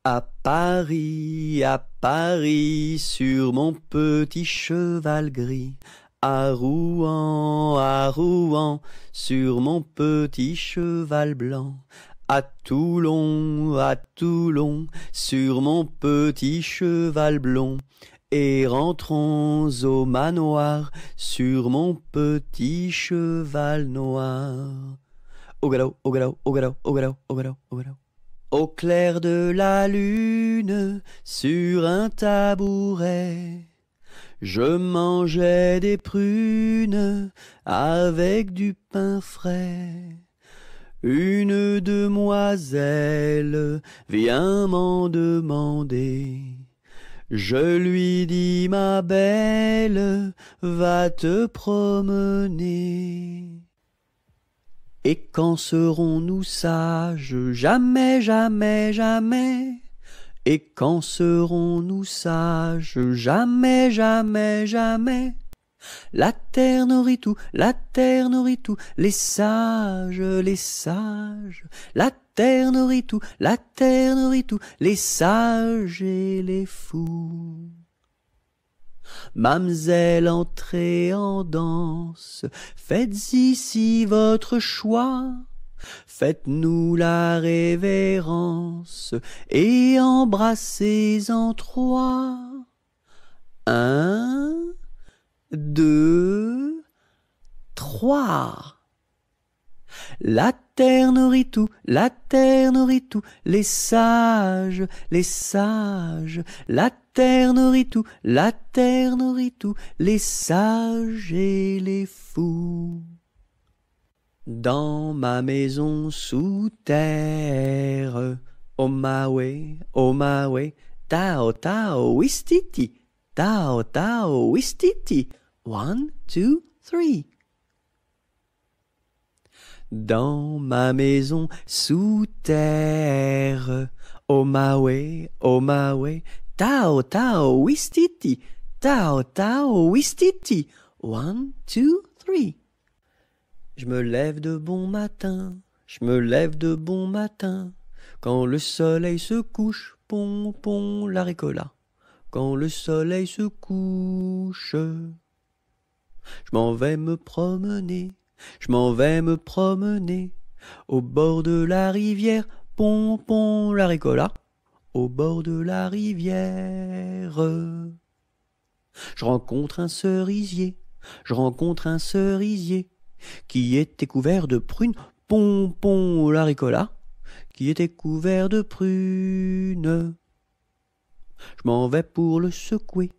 À Paris, sur mon petit cheval gris. À Rouen, sur mon petit cheval blanc. À Toulon, sur mon petit cheval blond. Et rentrons au manoir, sur mon petit cheval noir. Au galop, au galop, au galop, au galop, au galop, au galop. Au clair de la lune, sur un tabouret, je mangeais des prunes avec du pain frais. Une demoiselle vient m'en demander. Je lui dis, ma belle, va te promener. Et quand serons-nous sages? Jamais, jamais, jamais. Et quand serons-nous sages? Jamais, jamais, jamais. La terre nourrit tout, la terre nourrit tout, les sages, les sages. La terre nourrit tout, la terre nourrit tout, les sages et les fous. Mamselle, entrez en danse, faites ici votre choix. Faites-nous la révérence et embrassez en trois. 1, 2, 3. La terre nourrit tout, la terre nourrit tout, les sages, les sages. La terre nourrit tout, la terre nourrit tout, les sages et les fous. Dans ma maison sous terre, oh Maui, tao tao wistiti, tao tao wistiti. 1, 2, 3. Dans ma maison sous terre, oh Maui, tao tao wistiti, tao tao wistiti. 1, 2, 3. Je me lève de bon matin, je me lève de bon matin. Quand le soleil se couche, pon pon la ricola. Quand le soleil se couche, je m'en vais me promener. Je m'en vais me promener au bord de la rivière, pon pon la ricola, au bord de la rivière. Je rencontre un cerisier, qui était couvert de prunes, pon pon la ricola, qui était couvert de prunes. Je m'en vais pour le secouer,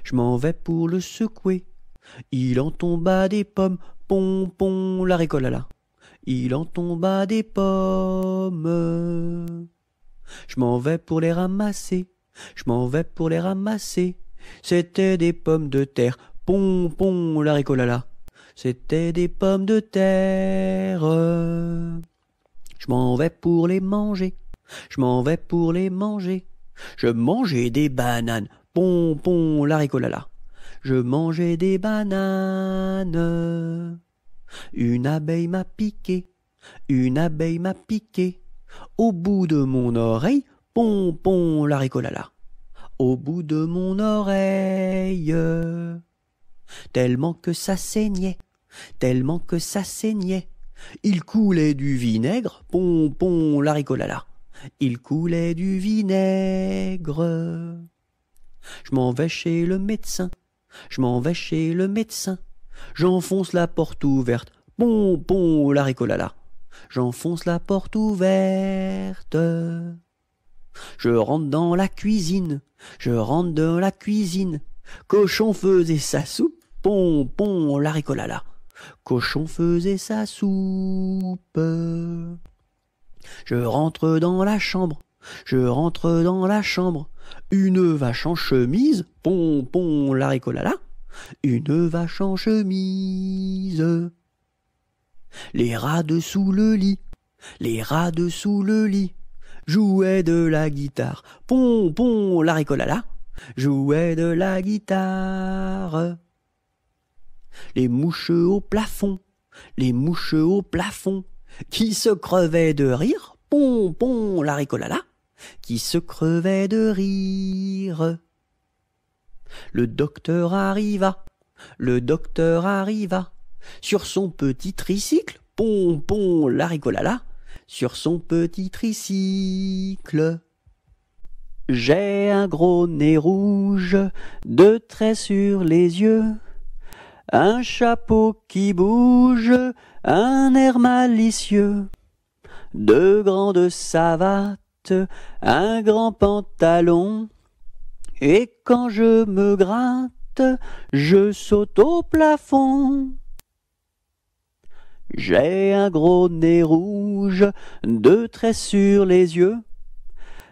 je m'en vais pour le secouer. Il en tomba des pommes, pon pon la ricolala. Il en tomba des pommes. Je m'en vais pour les ramasser, je m'en vais pour les ramasser. C'était des pommes de terre, pon pon la ricolala. C'était des pommes de terre. Je m'en vais pour les manger, je m'en vais pour les manger. Je mangeais des bananes, pon pon la ricolala. Je mangeais des bananes. Une abeille m'a piqué, une abeille m'a piqué. Au bout de mon oreille, pon pon la ricolala. Au bout de mon oreille. Tellement que ça saignait, tellement que ça saignait. Il coulait du vinaigre, pon pon la ricolala. Il coulait du vinaigre. Je m'en vais chez le médecin, je m'en vais chez le médecin. J'enfonce la porte ouverte, pon pon la ricolala. J'enfonce la porte ouverte. Je rentre dans la cuisine, je rentre dans la cuisine. Cochon faisait sa soupe, pon pon la ricolala. Cochon faisait sa soupe. Je rentre dans la chambre, je rentre dans la chambre. Une vache en chemise, pon pon la ricolala. Une vache en chemise. Les rats dessous le lit, les rats dessous le lit. Jouaient de la guitare, pon pon la ricolala. Jouaient de la guitare. Les mouches au plafond, les mouches au plafond, qui se crevaient de rire, pon pon la ricolala. qui se crevait de rire. Le docteur arriva, sur son petit tricycle, pon, pon, laricolala, sur son petit tricycle. J'ai un gros nez rouge, 2 traits sur les yeux, un chapeau qui bouge, un air malicieux, 2 grandes savates, un grand pantalon, et quand je me gratte, je saute au plafond. J'ai un gros nez rouge, 2 traits sur les yeux,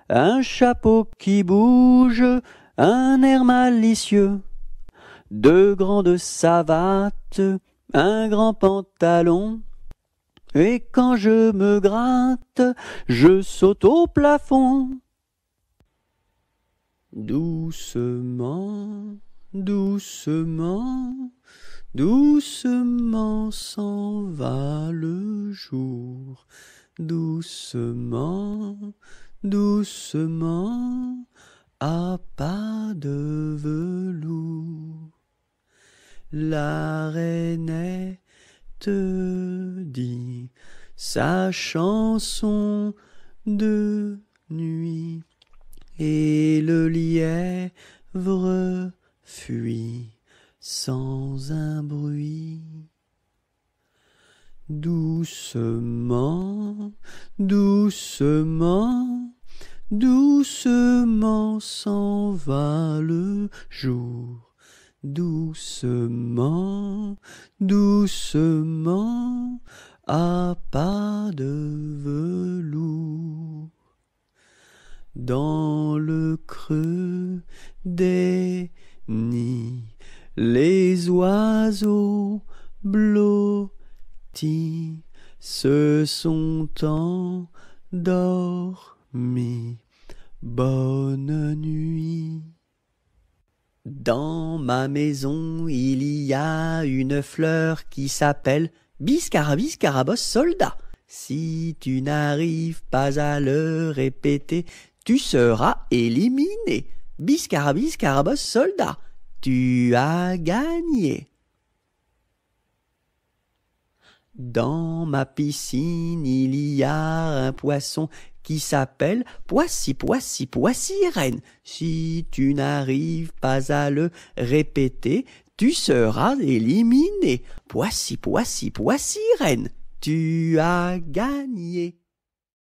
un chapeau qui bouge, un air malicieux, 2 grandes savates, un grand pantalon, et quand je me gratte, je saute au plafond. Doucement, doucement, doucement s'en va le jour. Doucement, doucement, à pas de velours. La rainette dit sa chanson de nuit, et le lièvre fuit sans un bruit. Doucement, doucement, doucement s'en va le jour. Doucement, doucement, à pas de velours. Dans le creux des nids, les oiseaux blottis se sont endormis. Bonne nuit. Dans ma maison, il y a une fleur qui s'appelle Biscarabis Carabosse Soldat. Si tu n'arrives pas à le répéter, tu seras éliminé. Biscarabis Carabosse Soldat, tu as gagné. Dans ma piscine, il y a un poisson qui s'appelle Poissy, Poissy, Poissy-Reine. Si tu n'arrives pas à le répéter, tu seras éliminé. Poissy, Poissy, Poissy-Reine, tu as gagné.